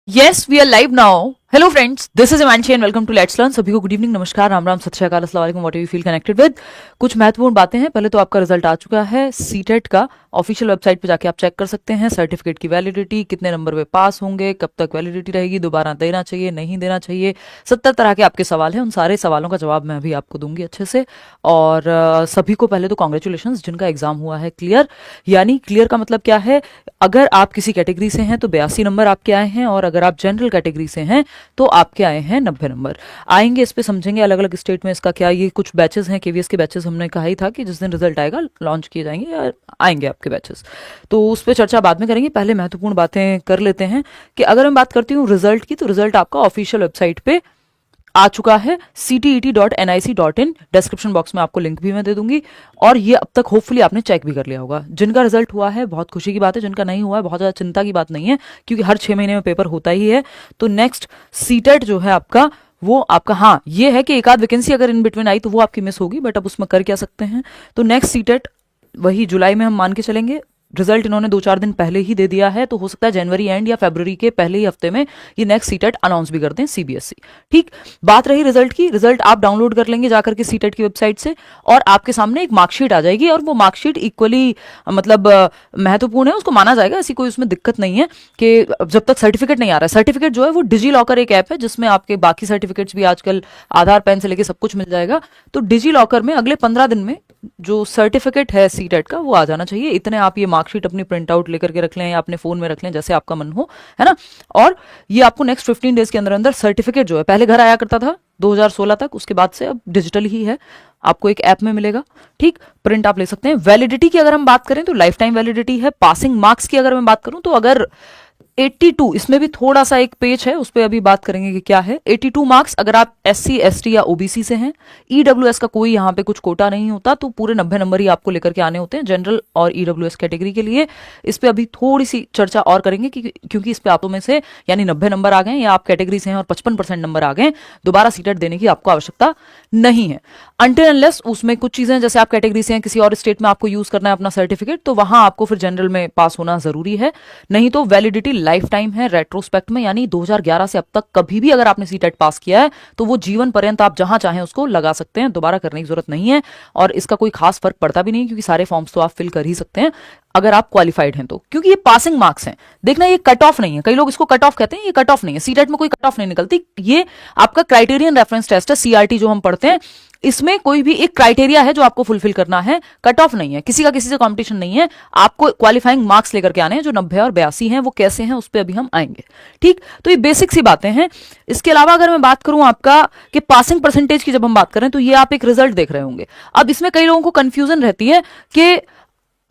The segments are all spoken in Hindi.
Yes, we are live now. Hello friends, this is Imanshi and welcome to Let's Learn. सभी को गुड इवनिंग, नमस्कार, राम राम, सत श्री अकाल, अस्सलाम वालेकुम, what you feel connected with. कुछ महत्वपूर्ण बातें हैं। पहले तो आपका रिजल्ट आ चुका है सीटेट का। ऑफिशियल वेबसाइट पे जाके आप चेक कर सकते हैं सर्टिफिकेट की वैलिडिटी, कितने नंबर पे पास होंगे, कब तक वैलिडिटी रहेगी, दोबारा देना चाहिए नहीं देना चाहिए। 70 तरह के आपके सवाल हैं, उन सारे सवालों का जवाब मैं अभी आपको दूंगी अच्छे से। और सभी को पहले तो कॉन्ग्रेचुलेशन जिनका एग्जाम हुआ है क्लियर। यानी क्लियर का मतलब क्या है, अगर आप किसी कैटेगरी से हैं तो 82 नंबर आपके आए हैं, और अगर आप जनरल कैटेगरी से हैं तो आपके आए हैं 90 नंबर। आएंगे इस पे समझेंगे अलग अलग स्टेट में इसका क्या, ये कुछ बैचेस हैं, केवीएस के बैचेस हमने कहा ही था कि जिस दिन रिजल्ट आएगा लॉन्च किए जाएंगे या आएंगे आपके बैचेस, तो उस पर चर्चा बाद में करेंगे। पहले महत्वपूर्ण बातें कर लेते हैं कि अगर मैं बात करती हूँ रिजल्ट की, तो रिजल्ट आपका ऑफिशियल वेबसाइट पे आ चुका है ctet.nic.in। डिस्क्रिप्शन बॉक्स में आपको लिंक भी मैं दे दूंगी, और ये अब तक होपफुली आपने चेक भी कर लिया होगा। जिनका रिजल्ट हुआ है बहुत खुशी की बात है, जिनका नहीं हुआ है बहुत ज्यादा चिंता की बात नहीं है, क्योंकि हर 6 महीने में पेपर होता ही है। तो नेक्स्ट सीटेट जो है आपका, वो आपका, हाँ ये है कि एक आध वैकेंसी अगर इन बिटवीन आई तो वो आपकी मिस होगी, बट अब उसमें कर क्या सकते हैं। तो नेक्स्ट सीटेट वही जुलाई में हम मान के चलेंगे। रिजल्ट इन्होंने 2-4 दिन पहले ही दे दिया है, तो हो सकता है जनवरी एंड या फरवरी के पहले ही हफ्ते में ये नेक्स्ट सीटेट अनाउंस भी कर दें सीबीएसई। ठीक, बात रही रिजल्ट की। रिजल्ट आप डाउनलोड कर लेंगे जाकर के सीटेट की वेबसाइट से, और आपके सामने एक मार्कशीट आ जाएगी, और वो मार्कशीट इक्वली मतलब महत्वपूर्ण है, उसको माना जाएगा, ऐसी कोई उसमें दिक्कत नहीं है कि जब तक सर्टिफिकेट नहीं आ रहा है। सर्टिफिकेट जो है वो डिजी लॉकर एक ऐप है जिसमें आपके बाकी सर्टिफिकेट्स भी आजकल आधार पैन से लेके सब कुछ मिल जाएगा। तो डिजी लॉकर में अगले 15 दिन में जो सर्टिफिकेट है सीटेट का वो आ जाना चाहिए। इतने आप ये मार्कशीट अपनी प्रिंट आउट लेकर के रख लें या अपने फोन में रख लें, जैसे आपका मन हो, है ना। और ये आपको नेक्स्ट 15 डेज के अंदर अंदर सर्टिफिकेट जो है, पहले घर आया करता था 2016 तक, उसके बाद से अब डिजिटल ही है, आपको एक ऐप में मिलेगा। ठीक, प्रिंट आप ले सकते हैं। वैलिडिटी की अगर हम बात करें तो लाइफ टाइम वैलिडिटी है। पासिंग मार्क्स की अगर मैं बात करूं तो अगर 82, इसमें भी थोड़ा सा एक पेज है, उस पर अभी बात करेंगे कि क्या है। 82 मार्क्स अगर आप एससी एसटी या ओबीसी से हैं। ईडब्ल्यूएस का कोई यहाँ पे कुछ कोटा नहीं होता, तो पूरे 90 नंबर ही आपको लेकर के आने होते हैं जनरल और ईडब्ल्यूएस कैटेगरी के लिए। इस पे अभी थोड़ी सी चर्चा और करेंगे क्योंकि इस पे आप में से यानी 90 नंबर आ गए या आप कैटेगरी से हैं और 55% नंबर आ गए, दोबारा सीटेट देने की आपको आवश्यकता नहीं है। अनटिल अनलेस उसमें कुछ चीजें, जैसे आप कैटेगरी से हैं किसी और स्टेट में आपको यूज करना है अपना सर्टिफिकेट, तो वहां आपको फिर जनरल में पास होना जरूरी है। नहीं तो वैलिडिटी लाइफ टाइम है रेट्रोस्पेक्ट में, यानी 2011 से अब तक कभी भी अगर आपने सीटेट पास किया है तो वो जीवन पर्यंत आप जहां चाहें उसको लगा सकते हैं, दोबारा करने की जरूरत नहीं है। और इसका कोई खास फर्क पड़ता भी नहीं, क्योंकि सारे फॉर्म्स तो आप फिल कर ही सकते हैं अगर आप क्वालिफाइड हैं तो, क्योंकि ये पासिंग मार्क्स हैं। देखना, ये कट ऑफ नहीं है, कई लोग इसको कट ऑफ कहते हैं, ये कट ऑफ नहीं है। सीटेट में कोई कट ऑफ नहीं निकलती, ये आपका क्राइटेरियन रेफरेंस टेस्ट है, सीआरटी जो हम पढ़ते हैं, इसमें कोई भी एक क्राइटेरिया है जो आपको फुलफिल करना है। कट ऑफ नहीं है, किसी का किसी से कंपटीशन नहीं है, आपको क्वालिफाइंग मार्क्स लेकर के आने हैं। जो 90 और 82 हैं वो कैसे हैं उस पर अभी हम आएंगे। ठीक, तो ये बेसिक सी बातें हैं। इसके अलावा अगर मैं बात करूं आपका कि पासिंग परसेंटेज की जब हम बात करें, तो ये आप एक रिजल्ट देख रहे होंगे। अब इसमें कई लोगों को कंफ्यूजन रहती है कि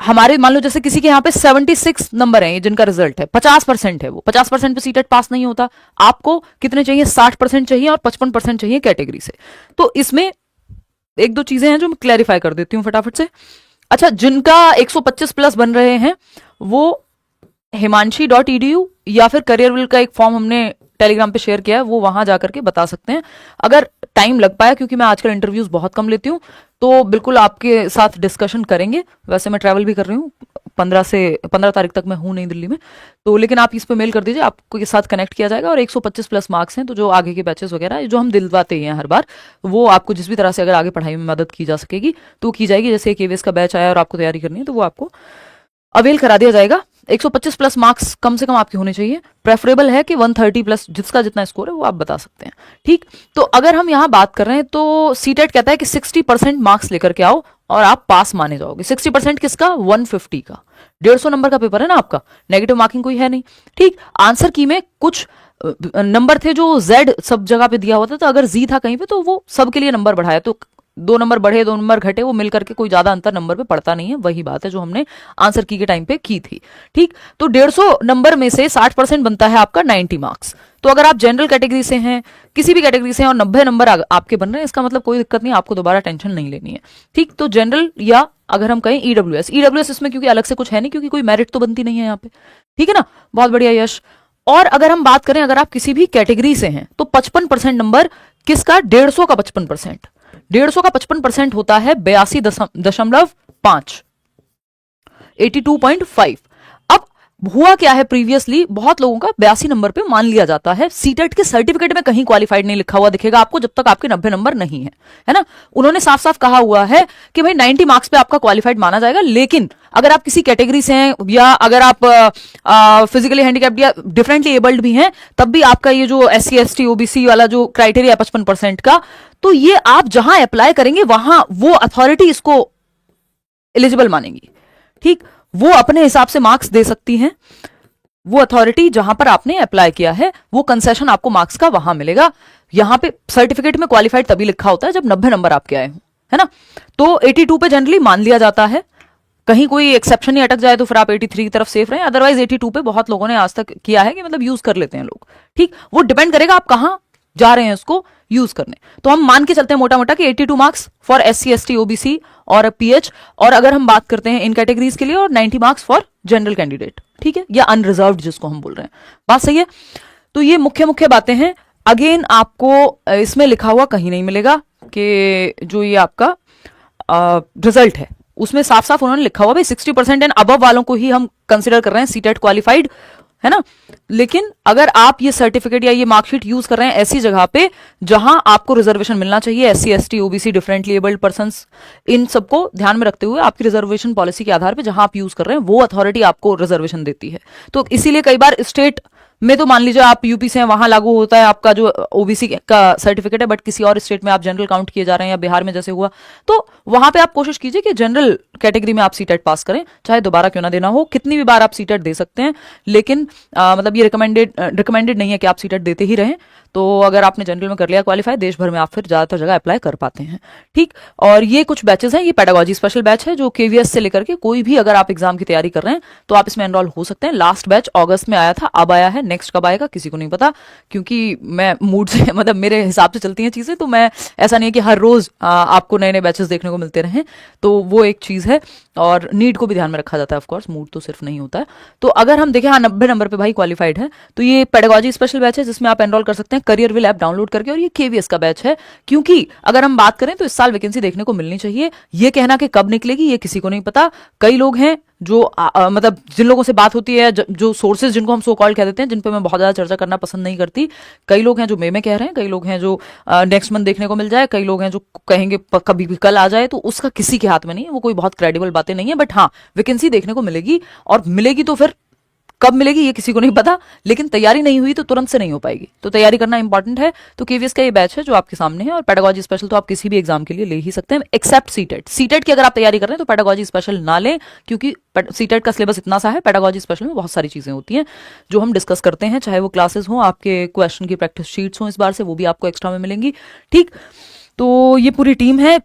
हमारे मान लो जैसे किसी के यहाँ पे 76 नंबर है, जिनका रिजल्ट है 50% है, वो 50% पे सीटेट पास नहीं होता। आपको कितने चाहिए? 60% चाहिए, और 55% चाहिए कैटेगरी से। तो इसमें एक दो चीजें हैं जो मैं क्लैरिफाई कर देती हूँ फटाफट से। अच्छा, जिनका 125 प्लस बन रहे हैं वो himanshi.edu या फिर करियरविल का एक फॉर्म हमने टेलीग्राम पे शेयर किया है, वो वहां जाकर के बता सकते हैं। अगर टाइम लग पाया, क्योंकि मैं आजकल इंटरव्यूज बहुत कम लेती हूँ, तो बिल्कुल आपके साथ डिस्कशन करेंगे। वैसे मैं ट्रैवल भी कर रही हूँ, 15 तारीख तक मैं हूँ नहीं दिल्ली में, तो लेकिन आप इस पे मेल कर दीजिए, आपको के साथ कनेक्ट किया जाएगा। और 125 प्लस मार्क्स हैं, तो जो आगे के बैचेस वगैरह जो हम दिलवाते हैं हर बार, वो आपको जिस भी तरह से अगर आगे पढ़ाई में मदद की जा सकेगी तो की जाएगी। जैसे केवीएस का बैच आया और आपको तैयारी करनी है, तो वो आपको अवेल करा दिया जाएगा। 125 प्लस मार्क्स कम से कम आपके होने चाहिए। प्रेफरेबल है कि 130 प्लस, जिसका जितना स्कोर है वो आप बता सकते हैं। ठीक, तो अगर हम यहाँ बात कर रहे हैं तो सीटेट कहता है कि 60% मार्क्स लेकर के आओ और आप पास माने जाओगे। 60% किसका? 150 का। 150 नंबर का पेपर है ना आपका, नेगेटिव मार्किंग कोई है नहीं। ठीक, आंसर की में कुछ नंबर थे जो जेड सब जगह पे दिया हुआ था, तो अगर जी था कहीं पे तो वो सबके लिए नंबर बढ़ाया, तो 2 नंबर बढ़े 2 नंबर घटे, वो मिलकर के कोई ज्यादा अंतर नंबर पे पड़ता नहीं है। वही बात है जो हमने आंसर की के टाइम पे की थी। ठीक, तो 150 नंबर में से 60% बनता है आपका 90 मार्क्स। तो अगर आप जनरल कैटेगरी से हैं, किसी भी कैटेगरी से हैं, और 90 नंबर आपके बन रहे हैं, इसका मतलब कोई दिक्कत नहीं, आपको दोबारा टेंशन नहीं लेनी है। ठीक, तो जनरल या अगर हम कहें ईडब्ल्यूएस इसमें क्योंकि अलग से कुछ है नहीं, क्योंकि कोई मेरिट तो बनती नहीं है यहाँ पे। ठीक है ना, बहुत बढ़िया यश। और अगर हम बात करें, अगर आप किसी भी कैटेगरी से हैं, तो 55% नंबर किसका? 150 का 55%। 150 का 55% होता है 82.5, 82.5। अब हुआ क्या है, प्रीवियसली बहुत लोगों का 82 नंबर पे मान लिया जाता है। सीटेट के सर्टिफिकेट में कहीं क्वालिफाइड नहीं लिखा हुआ दिखेगा आपको जब तक आपके 90 नंबर नहीं है ना। उन्होंने साफ साफ कहा हुआ है कि भाई 90 मार्क्स पे आपका क्वालिफाइड माना जाएगा, लेकिन अगर आप किसी कैटेगरी से हैं या अगर आप फिजिकली हैंडीकैप्ड या डिफरेंटली एबल्ड भी हैं, तब भी आपका ये जो SC ST OBC वाला जो क्राइटेरिया 55% का, तो ये आप जहां अप्लाई करेंगे वहां वो अथॉरिटी इसको एलिजिबल मानेंगी। ठीक, वो अपने हिसाब से मार्क्स दे सकती हैं। वो अथॉरिटी जहां पर आपने अप्लाई किया है वो कंसेशन आपको मार्क्स का वहां मिलेगा। यहां पे सर्टिफिकेट में क्वालिफाइड तभी लिखा होता है जब 90 नंबर आपके आए हो, है ना। तो 82 पे जनरली मान लिया जाता है, कहीं कोई एक्सेप्शन नहीं अटक जाए तो फिर आप 83 की तरफ सेफ रहें। अदरवाइज 82 पे बहुत लोगों ने आज तक किया है कि मतलब यूज कर लेते हैं लोग। ठीक, वो डिपेंड करेगा आप कहां जा रहे हैं उसको यूज करने। तो हम मान के चलते हैं मोटा मोटा कि 82 marks for SC ST OBC और PH, और अगर हम बात करते हैं इन कैटेगरीज के लिए, और 90 मार्क्स फॉर जनरल कैंडिडेट, ठीक है, या अनरिजर्व्ड जिसको हम बोल रहे हैं। बात सही है। तो ये मुख्य मुख्य बातें हैं। अगेन आपको इसमें लिखा हुआ कहीं नहीं मिलेगा कि जो ये आपका रिजल्ट है उसमें साफ साफ उन्होंने लिखा हुआ भाई 60% एंड अबव वालों को ही हम कंसिडर कर रहे हैं सीटेट क्वालिफाइड, है ना। लेकिन अगर आप ये सर्टिफिकेट या ये मार्कशीट यूज कर रहे हैं ऐसी जगह पे जहां आपको रिजर्वेशन मिलना चाहिए, SC ST OBC differently abled persons, इन सबको ध्यान में रखते हुए आपकी रिजर्वेशन पॉलिसी के आधार पे जहां आप यूज कर रहे हैं वो अथॉरिटी आपको रिजर्वेशन देती है। तो इसीलिए कई बार स्टेट में तो मान लीजिए आप यूपी से हैं, वहां लागू होता है आपका जो OBC का सर्टिफिकेट है, बट किसी और स्टेट में आप जनरल काउंट किए जा रहे हैं या बिहार में जैसे हुआ, तो वहां पे आप कोशिश कीजिए कि जनरल कैटेगरी में आप सीटेट पास करें, चाहे दोबारा क्यों ना देना हो। कितनी भी बार आप सीटेट दे सकते हैं, लेकिन मतलब ये रिकमेंडेड नहीं है कि आप सीटेट देते ही रहें। तो अगर आपने जनरल में कर लिया क्वालिफाई, देश भर में आप फिर ज्यादातर जगह अप्लाई कर पाते हैं। ठीक, और ये कुछ बैचेस हैं, ये पेडागोजी स्पेशल बैच है जो KVS से लेकर के कोई भी अगर आप एग्जाम की तैयारी कर रहे हैं तो आप इसमें एनरोल हो सकते हैं। लास्ट बैच अगस्त में आया था, अब आया है, नेक्स्ट कब आएगा किसी को नहीं पता, क्योंकि मैं मूड से मतलब मेरे हिसाब से चलती हैं चीजें, तो मैं ऐसा नहीं है कि हर रोज आपको नए नए बैचेस देखने को मिलते रहें, तो वो एक चीज है। और नीड को भी ध्यान में रखा जाता है, ऑफकोर्स मूड तो सिर्फ नहीं होता है। तो अगर हम देखें, हाँ 90 नंबर पे भाई क्वालिफाइड है, तो ये पेडागोजी स्पेशल बैच है जिसमें आप एनरोल कर सकते हैं करियर विल ऐप डाउनलोड करके, और ये KVS का बैच है। क्योंकि अगर हम बात करें तो इस साल वैकेंसी देखने को मिलनी चाहिए, ये कहना कि कब निकलेगी ये किसी को नहीं पता। कई लोग हैं जो मतलब जिन लोगों से बात होती है, जो सोर्सेज जिनको हम सो कॉल्ड कह देते हैं, जिन पे मैं बहुत ज्यादा चर्चा करना पसंद नहीं करती, कई लोग हैं जो मई में कह रहे हैं, कई लोग हैं जो नेक्स्ट मंथ देखने को मिल जाए, कई लोग हैं जो कहेंगे कभी भी कल आ जाए, तो उसका किसी के हाथ में नहीं है, वो कोई बहुत क्रेडिबल बातें नहीं है। बट हाँ, वैकेंसी देखने को मिलेगी, और मिलेगी तो फिर कब मिलेगी ये किसी को नहीं पता, लेकिन तैयारी नहीं हुई तो तुरंत से नहीं हो पाएगी, तो तैयारी करना इंपॉर्टेंट है। तो KVS का ये बैच है जो आपके सामने है, और पेडागोजी स्पेशल तो आप किसी भी एग्जाम के लिए ले ही सकते हैं एक्सेप्ट सीटेट। सीटेट की अगर आप तैयारी कर रहे हैं तो पेडागोजी स्पेशल ना लें, क्योंकि सीटेट का सिलेबस इतना सा है, पेडागोजी स्पेशल में बहुत सारी चीजें होती हैं जो हम डिस्कस करते हैं, चाहे वो क्लासेस हों, आपके क्वेश्चन की प्रैक्टिस शीट्स हों इस बार से, वो भी आपको एक्स्ट्रा में मिलेंगी। ठीक, तो ये पूरी टीम है।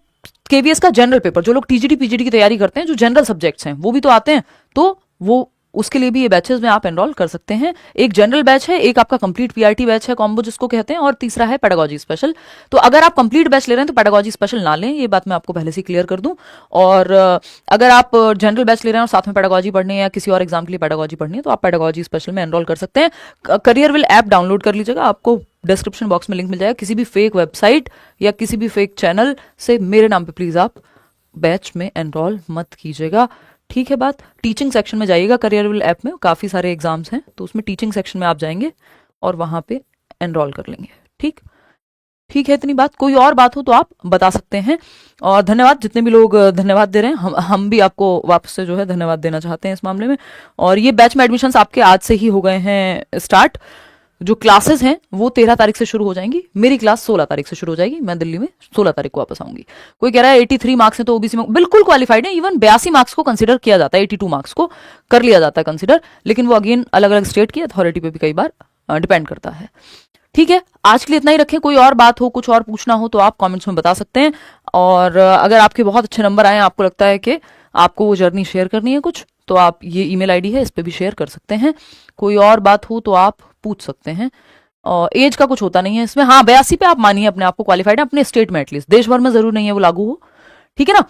KVS का जनरल पेपर, जो लोग TGT PGT की तैयारी करते हैं, जो जनरल सब्जेक्ट्स हैं वो भी तो आते हैं, तो वो उसके लिए भी ये बैचेस में आप एनरोल कर सकते हैं। एक जनरल बैच है, एक आपका कंप्लीट PRT बैच है, कॉम्बो जिसको कहते हैं, और तीसरा है पेडागोजी स्पेशल। तो अगर आप कंप्लीट बैच ले रहे हैं तो पेडागोजी स्पेशल ना लें, ये बात मैं आपको पहले से क्लियर कर दूं। और अगर आप जनरल बैच ले रहे हैं और साथ में पेडागोजी पढ़नी है या किसी और एग्जाम के लिए पेडागोजी पढ़नी है, तो आप पेडागोजी स्पेशल में एनरोल कर सकते हैं। करियर विल ऐप डाउनलोड कर लीजिएगा, आपको डिस्क्रिप्शन बॉक्स में लिंक मिल जाएगा। किसी भी फेक वेबसाइट या किसी भी फेक चैनल से मेरे नाम पे प्लीज आप बैच में एनरोल मत कीजिएगा, ठीक है बात। टीचिंग सेक्शन में जाइएगा, करियर विल ऐप में काफ़ी सारे एग्जाम्स हैं, तो उसमें टीचिंग सेक्शन में आप जाएंगे और वहाँ पे एनरोल कर लेंगे। ठीक, ठीक है, इतनी बात। कोई और बात हो तो आप बता सकते हैं। और धन्यवाद जितने भी लोग धन्यवाद दे रहे हैं, हम भी आपको वापस से जो है धन्यवाद देना चाहते हैं इस मामले में। और ये बैच में एडमिशन्स आपके आज से ही हो गए हैं स्टार्ट। जो क्लासेस हैं वो 13 तारीख से शुरू हो जाएंगी, मेरी क्लास 16 तारीख से शुरू हो जाएगी, मैं दिल्ली में 16 तारीख को वापस आऊंगी। कोई कह रहा है 83 मार्क्स है तो OBC में बिल्कुल क्वालिफाइड है, इवन 82 मार्क्स को कंसीडर किया जाता है, 82 मार्क्स को कर लिया जाता है कंसीडर, लेकिन वो अगेन अलग अलग स्टेट की अथॉरिटी पे भी कई बार डिपेंड करता है। ठीक है, आज के लिए इतना ही रखें। कोई और बात हो, कुछ और पूछना हो तो आप कमेंट्स में बता सकते हैं। और अगर आपके बहुत अच्छे नंबर आए, आपको लगता है कि आपको वो जर्नी शेयर करनी है कुछ, तो आप ये ईमेल आईडी है, इस पे भी शेयर कर सकते हैं। कोई और बात हो तो आप पूछ सकते हैं। और एज का कुछ होता नहीं है इसमें। हाँ, 82 पे आप मानिए अपने आप को क्वालिफाइड है, अपने स्टेट में एटलीस्ट, देश भर में जरूर नहीं है वो लागू हो, ठीक है ना।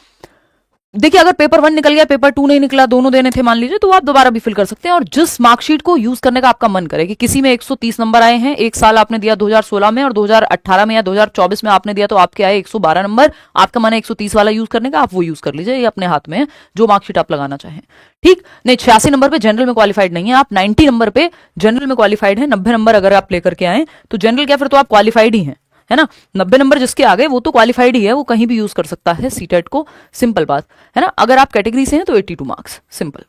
देखिए अगर पेपर 1 निकल गया, पेपर 2 नहीं निकला, दोनों देने थे मान लीजिए, तो आप दोबारा भी फिल कर सकते हैं। और जिस मार्कशीट को यूज करने का आपका मन करे, कि किसी में 130 नंबर आए हैं, एक साल आपने दिया 2016 में और 2018 में या 2024 में आपने दिया तो आपके आए 112 नंबर, आपका मन है 130 वाला यूज करने का, आप वो यूज कर लीजिए, ये अपने हाथ में है, जो मार्कशीट आप लगाना चाहें। ठीक नहीं, 86 नंबर पे जनरल में क्वालिफाइड नहीं है आप, 90 नंबर पे जनरल में क्वालिफाइड है, 90 नंबर अगर आप लेकर के आए तो जनरल क्या, फिर तो आप क्वालिफाइड ही हैं, है ना। 90 नंबर जिसके आ गए वो तो क्वालिफाइड ही है, वो कहीं भी यूज कर सकता है सीटेट को, सिंपल बात है ना। अगर आप कैटेगरी से हैं तो 82 मार्क्स, सिंपल।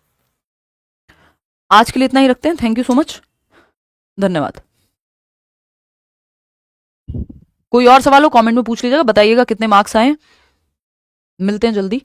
आज के लिए इतना ही रखते हैं, थैंक यू सो मच, धन्यवाद। कोई और सवाल हो कमेंट में पूछ लीजिएगा, बताइएगा कितने मार्क्स आए। मिलते हैं जल्दी।